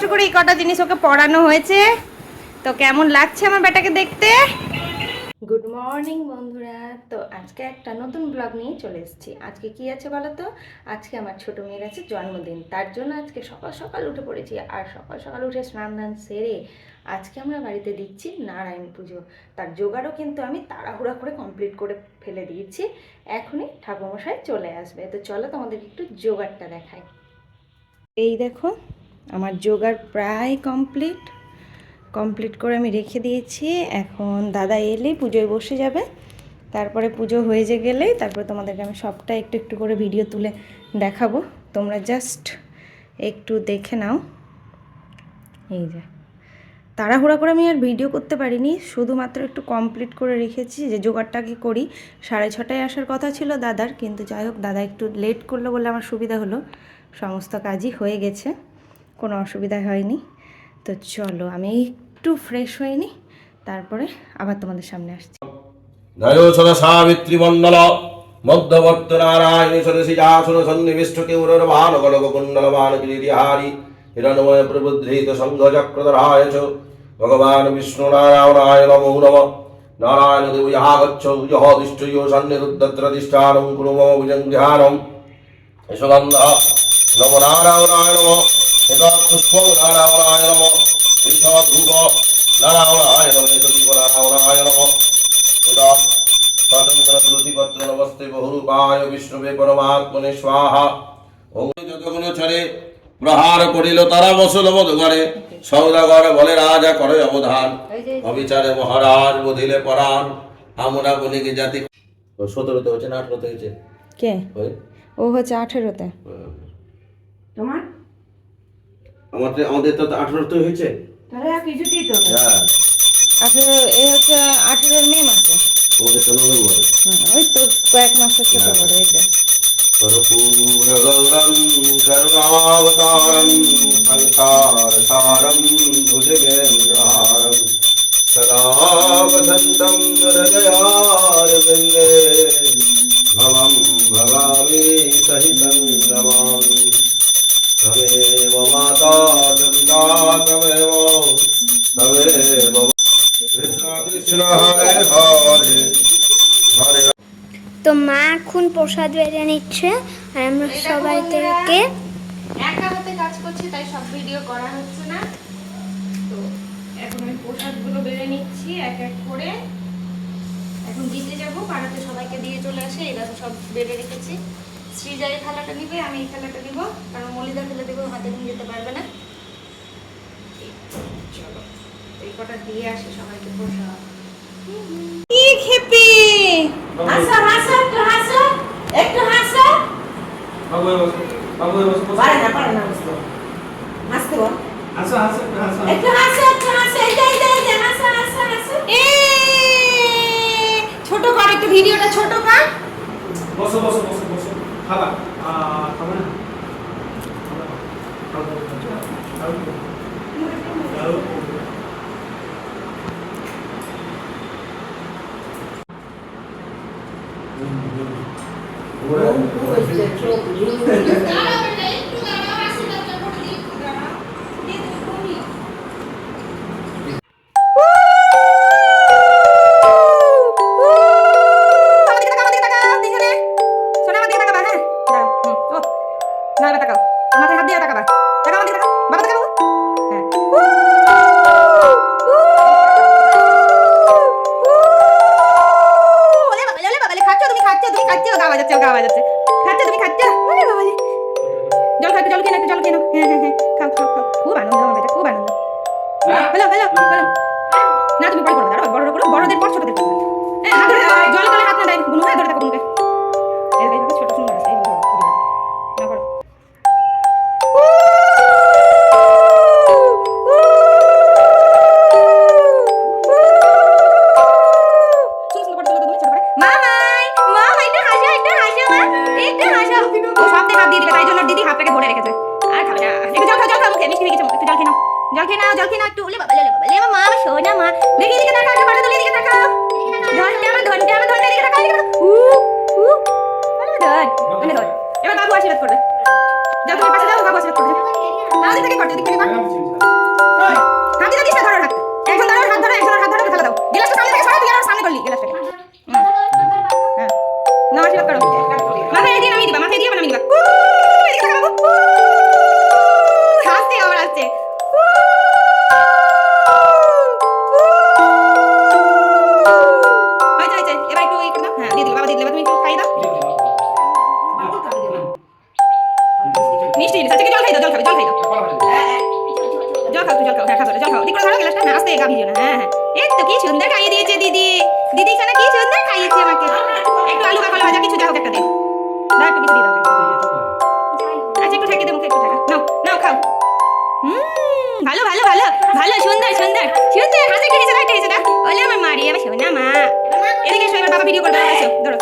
কষ্ট করে এই কটা জিনিস ওকে পড়ানো হয়েছে। তো কেমন লাগছে আমার বেটাকে দেখতে? গুড মর্নিং বন্ধুরা। তো আজকে একটা নতুন ব্লগ নিয়ে চলে এসেছি। আজকে কি আছে বলো তো? আজকে আমার ছোট মেয়ের আছে জন্মদিন, তার জন্য আজকে সকাল সকাল উঠে পড়েছি। আর সকাল সকাল উঠে স্নান দান সেরে আজকে আমরা বাড়িতে দিচ্ছি নারায়ণ পুজো। তার জোগাড়ও কিন্তু আমি তাড়াহুড়া করে কমপ্লিট করে ফেলে দিয়েছি। এখনই ঠাকুরমশাই চলে আসবে। তো চলো তোমাদের একটু জোগাড়টা দেখাই। এই দেখো আমার জোগাড় প্রায় কমপ্লিট করে আমি রেখে দিয়েছি। এখন দাদা এলেই পুজোয় বসে যাবে। তারপরে পুজো হয়ে গেলেই তারপরে তোমাদেরকে আমি সবটা একটু একটু করে ভিডিও তুলে দেখাবো। তোমরা জাস্ট একটু দেখে নাও। এই যে তাড়াহুড়া করে আমি আর ভিডিও করতে পারিনি, শুধুমাত্র একটু কমপ্লিট করে রেখেছি যে জোগাড়টাকে করি। 6:30টায় আসার কথা ছিল দাদার, কিন্তু যাই হোক দাদা একটু লেট করলো বলে আমার সুবিধা হলো। সমস্ত কাজই হয়ে গেছে, কোনো অসুবিধা হয়নি। তো চলো আমি একটু ফ্রেশ হয়ে নিই, তারপরে আবার তোমাদের সামনে আসছি। নয়োসদা সাবিত্রী মণ্ডল মধ্যবর্ত নারায়ণী সদসি যাসন সন্নিবিষ্ট কেউরবান গলক কুণ্ডলবান গিরিহারি হিরণময় প্রবুদ্ধৃত সংঘ চক্রধরায় চ ভগবান বিষ্ণু নারায়ণায় নমো নমঃ। নারায়ণ দেব ইহা গচ্ছ যহ দিষ্টয় সন্নিরুদ্ধত্রদিষ্ঠানং কুরু মম ভুজঙ্ঘ্যানম সুগন্ধ নমো নারায়ণায় নমঃ। এতৎ পুষ্পং নারায়ণায় নমঃ। ঈশৎ ধূপ নারায়ণায় নমঃ। দীপ নারায়ণায় নমঃ। স্বতন্ত্র তুলসীপত্র নমস্তে বহুরূপায় বিষ্ণুবে পরমাত্মনে স্বাহা। যতগুলো ছাড়ে প্রহার করিল তারা বসল মধুঘরে। সৌদাগর বলে রাজা করে অবধান, অবিচারে মহারাজ বধিলে পরাণ। আমরা বণিক জাতি 17তে হয়েছে না 18তে হয়েছে? কে? ও হচ্ছে 18তে। তোমার? আমাদের তো 18তে হয়েছে। তাহলে আর কিছুতেই তো হ্যাঁ 18 এ হচ্ছে 18 মে মাসে। আমাদের তো নভেম্বর। ওই তো কয়েক মাসের ছোট বড়। এই যে कर्पूरगौरं करुणावतारं संसारसारं भुजगेन्द्रहारं सदा वसन्तं हृदयारविन्दे भवं भवामि सहितं नमामि। तमेव माता च पिता तमेव कृष्ण कृष्ण हरे हरे हरे। তো মা এখন প্রসাদ বেড়ে নিচ্ছে আর আমরা সবাই থেকে একা হাতে কাজ করছি, তাই সব ভিডিও করা হচ্ছে না। তো এখন আমি প্রসাদগুলো বেড়ে নিচ্ছি এক এক করে। এখন দিতে যাবো, পাড়াতে সবাইকে দিয়ে চলে আসে। এই দেখো সব বেড়ে রেখেছি। শ্রীজা এই থালাটা নিবে, আমি এই থালাটা নিব, কারণ মলিদা ফেলে দেবো, হাতে নিয়ে যেতে পারবে না। চলো এই কটা দিয়ে আসি সবাইকে প্রসাদ। কি খেপি? হাসো হাসো একটু হাসো, একটু হাসো। বাবু বসো পারে না বুঝতে হাসতে বল। হাসো হাসো একটু হাসো এই হাসো হাসো। ছোট কর একটু, ভিডিওটা ছোট কর। বসো খাবা খাবে না বড়দের পর ছোটদের পর। জল করে হাত না দেয় বুনু, ধরে থাকো বুনুকে। এইভাবে ছোট সুন্দর আছে, এইভাবে না করো। দিদি হাতটাকে ধরে রেখেছে আর খাবে না। একটু জল খাও মুখে, মিষ্টি হয়ে গেছে মুখে। একটু জল খেয়ে নাও একটু। ওলে বাবা মা আমার সোনা মা। দেখি এদিকে তাকাও, একটু ফটো তুলে এদিকে তাকাও। ধরতে আমার এদিকে তাকাও। ধর এবার বাবু আশীর্বাদ করবে। যাও তোমার পাশে যাও, বাবু আশীর্বাদ করবে। না ওদিক থেকে কর। দিলে তুমি একটু খাই দাও মিষ্টি জিনিস আচ্ছা জল খাই দাও জল খাই দাও জল খাও জল খাও হ্যাঁ খাও জল খাও দিক করে ধরো গ্লাসটা হ্যাঁ আস্তে গা ভিজো না হ্যাঁ হ্যাঁ এই তো কি সুন্দর খাইয়ে দিয়েছে দিদি দিদি খানা কি সুন্দর খাইয়েছে আমাকে একটু আলু কাঁকড়া ভাজা কিছু যা হোক একটা দে দাও একটু কিছু দিয়ে দাও আচ্ছা একটু ঠেকে দে মুখে একটু ঠেকা নাও নাও খাও ভালো ভালো ভালো ভালো সুন্দর সুন্দর সুন্দর হাতে একটু হেসে দাও একটু হেসে দাও ওলে আমার মারি আমার শোনা মা এদিকে এসো এবার বাবা ভিডিও করবে এসো ধরো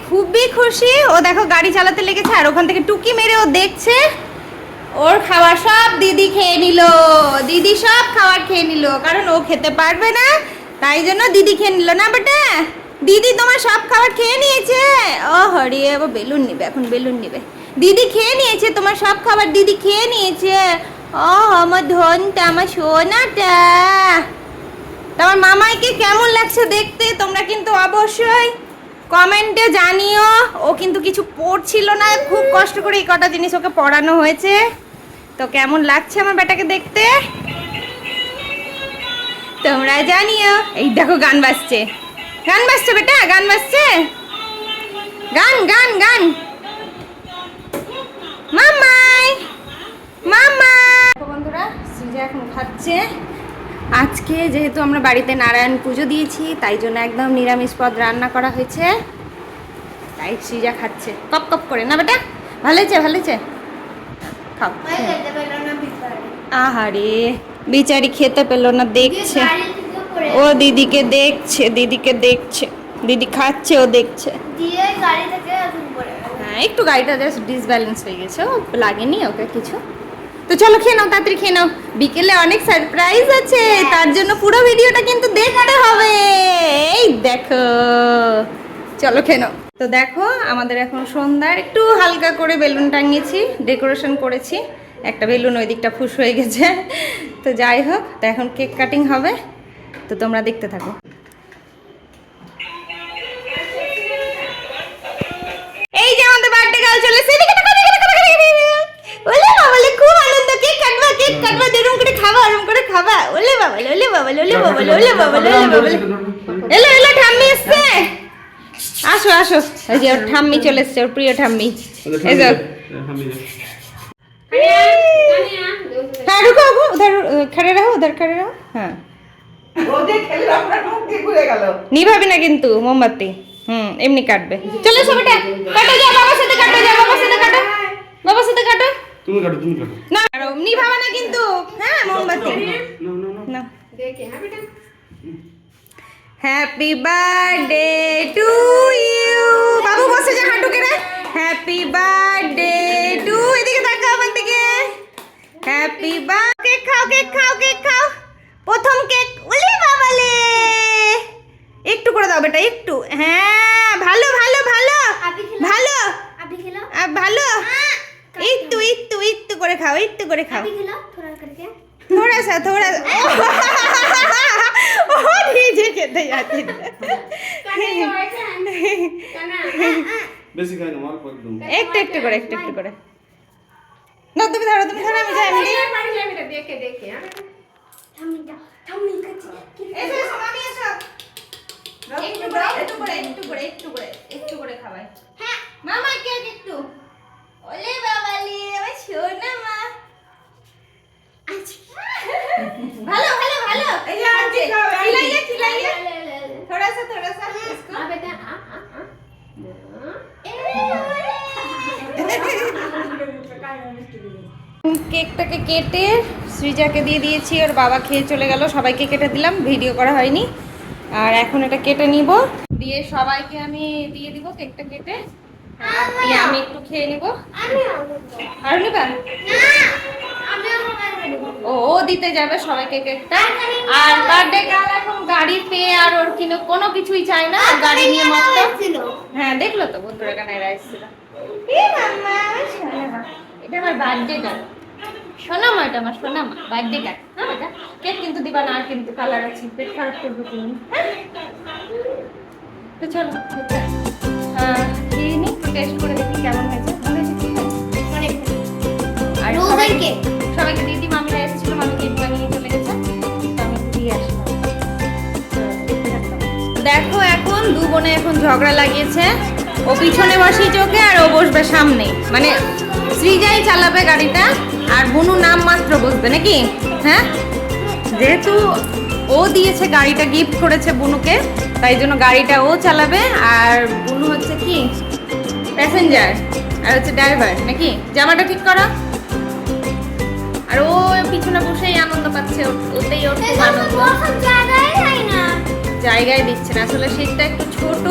খুবই খুশি ও দেখো গাড়ি চালাতে লেগেছে আর ওখান থেকে টুকি মেরে ও দেখছে ওর খাবার সব দিদি খেয়ে নিল দিদি সব খাবার খেয়ে নিল কারণ ও খেতে পারবে না তাই জন্য দিদি খেয়ে নিল না বেটা দিদি তোমার সব খাবার খেয়ে নিয়েছে ও হরি এবার বেলুন নিবে এখন বেলুন নিবে দিদি খেয়ে নিয়েছে তোমার সব খাবার দিদি খেয়ে নিয়েছে ও আমার ধনটা আমার সোনাটা তোমার মামাইকে কেমন লাগছে দেখতে তোমরা কিন্তু অবশ্যই কমেন্টে জানিও ও কিন্তু কিছু পড়ছিল না খুব কষ্ট করে এই কটা জিনিস ওকে পড়ানো হয়েছে তো কেমন লাগছে আমার বেটাকে দেখতে তোমরা জানিও এই দেখো গান বাজছে বেটা গান বাজছে গান গান গান মামাই মামা বন্ধুরা সৃজা এখন খাচ্ছে আজকে যেহেতু আমরা বাড়িতে নারায়ণ পুজো দিয়েছি তাই জন্য একদম নিরামিষ পদ রান্না করা হয়েছে তাই সৃজা খাচ্ছে কপ কপ করে না বেটা ভালো হয়েছে খাও আহারে বিচারি খেতে পেলো না দেখছে ও দিদিকে দেখছে দিদি খাচ্ছে ও দেখছে হ্যাঁ একটু গাড়িটা জাস্ট ডিসব্যালেন্স হয়ে গেছে ও লাগেনি ওকে কিছু তো চলো খেয়ে নাও তাড়াতাড়ি খেয়ে নাও বিকেলে অনেক সারপ্রাইজ আছে তার জন্য পুরো ভিডিওটা কিন্তু দেখতে হবে এই দেখো চলো খেয়ে নাও তো দেখো আমাদের এখন সন্ধ্যার একটু হালকা করে বেলুন টাঙিয়েছি ডেকোরেশন করেছি একটা বেলুন ওই দিকটা ফুস হয়ে গেছে তো যাই হোক তো এখন কেক কাটিং হবে তো তোমরা দেখতে থাকো এই যে আমাদের বার্থডে গার্ল চলেছে ওলে বাবা খুব আনন্দ কেক কাটবা দেরুম করে খাবা ওলে বাবা এলো ঠাম্মি এসছে আসো এই যে ওর ঠাম্মি চলে এসছে ওর প্রিয় ঠাম্মি এই যে হ্যাঁ রুকো উধর खड़े रहो उधर खड़े रहो हाँ নিভাবে না কিন্তু মোমবাতি এমনি কাটবে চলে এসো বেটা কাটো যা বাবার সাথে কাটো তুমি কাটো না নিভাবে না কিন্তু হ্যাঁ মোমবাতি না দেখে হ্যাঁ বেটা হ্যাপি বার্থডে টু ইউ বাবু বসে যা হাঁটু কেড়ে হ্যাপি বার্থডে টু এদিকে তাকাও আমার দিকে হ্যাপি বার্থডে কেক খাও প্রথম কেক ওলে বাবালে একটু করে দাও বেটা একটু হ্যাঁ ভালো আপনি খেলো ভালো একটু করে খাও আপনি খেলো थोड़ा करके थोड़ा सा ओ डीजे খেতে যাচ্ছে বেশি খাই না মার পর দম একটু করে না তুমি ধরো আমি যাই আমি দেখে ঠাম্মি কাছে এসো মামি এসো একটু করে খাবাই হ্যাঁ মামা কেক একটু ওলে বাবালি আমার সোনা মা ভালো এই যে আজকে खिलाइए थोड़ा सा इसको हां बेटा কেকটাকে কেটে সৃজাকে দিয়ে দিয়েছি, ওর বাবা খেয়ে চলে গেল, সবাইকে কেটে দিলাম, ভিডিও করা হয়নি। আর এখন এটা কেটে নিব, দিয়ে সবাইকে আমি দিয়ে দিব কেকটা কেটে। দিয়ে আমি একটু খেয়ে নিব। আর নিবা? ও দিতে যাবে সবাইকে কেকটা। আর বার্থডে গার্ল এখন গাড়ি পেয়ে আর ওর কোনো কিছুই চায় না, গাড়ি নিয়ে মত। হ্যাঁ দেখলো তো বন্ধুরা, কানাইরা এসেছিল। এটা আমার বার্থডে গার্ল, সোনামা, এটা আমার সোনামা বার্থডে গার্ল। হ্যাঁ বেটা, কেক কিন্তু দিবা না, আর কিন্তু কালার আছে, পেট খারাপ করবে তুমি। তো চলো খেয়ে নি, টেস্ট করে দেখি কেমন হয়েছে। আর সবাইকে দিয়ে দিই, মামিরা এসেছিল, মামি কেক বানিয়ে চলে গেছে, তো আমি দিয়ে আসলাম। দেখো এখন দু বোনে এখন ঝগড়া লাগিয়েছে, ও পিছনে বসিয়েছে ওকে আর ও বসবে সামনে, মানে সৃজাই চালাবে গাড়িটা আর বুনু নাম মাত্র বসবে নাকি। হ্যাঁ, যেহেতু ও দিয়েছে গাড়িটা, গিফট করেছে বুনুকে, তাই জন্য গাড়িটা ও চালাবে আর বুনু হচ্ছে কি প্যাসেঞ্জার আর হচ্ছে ড্রাইভার নাকি। জামাটা ঠিক করো। আর ও পিছনে বসেই আনন্দ পাচ্ছে, ওতেই ওর খুব আনন্দ। জায়গায় দিচ্ছে না, আসলে সিটটা একটু ছোট,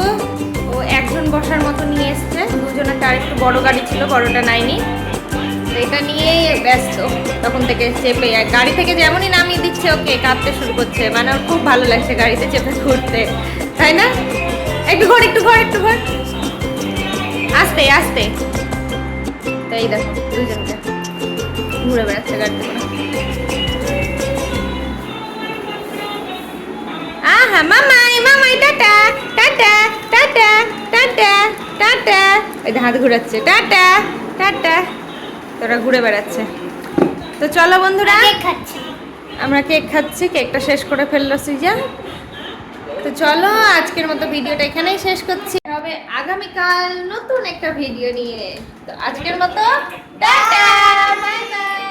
ও একজন বসার মতো নিয়ে এসছে, দুজনের আর একটু বড় গাড়ি ছিল, বড়টা নাইনি, তো এটা নিয়েই ব্যস্ত তখন থেকে। চেপে গাড়ি থেকে যেমনই নামিয়ে দিচ্ছে ওকে কাঁদতে শুরু করছে, মানে ওর খুব ভালো লাগছে গাড়িতে চেপে ঘুরতে, তাই না? একটু ঘর, একটু ঘর, একটু ঘর, আস্তে আস্তে। তাই দেখো দুজনকে ঘুরে বেড়াচ্ছে গাড়িতে করে। আহা মামাই, মামাই tata tata tata tata tata, এই হাত ঘুরাচ্ছে, টাটা টাটা, তোরা ঘুরে বেড়াচ্ছে। তো চলো বন্ধুরা, আমরা কেক খাচ্ছি, কেকটা শেষ করে ফেললো সৃজা। তো চলো আজকের মতো ভিডিওটা এখানেই শেষ করছি, হবে আগামীকাল নতুন একটা ভিডিও নিয়ে। তো আজকের মতো টাটা, বাই বাই।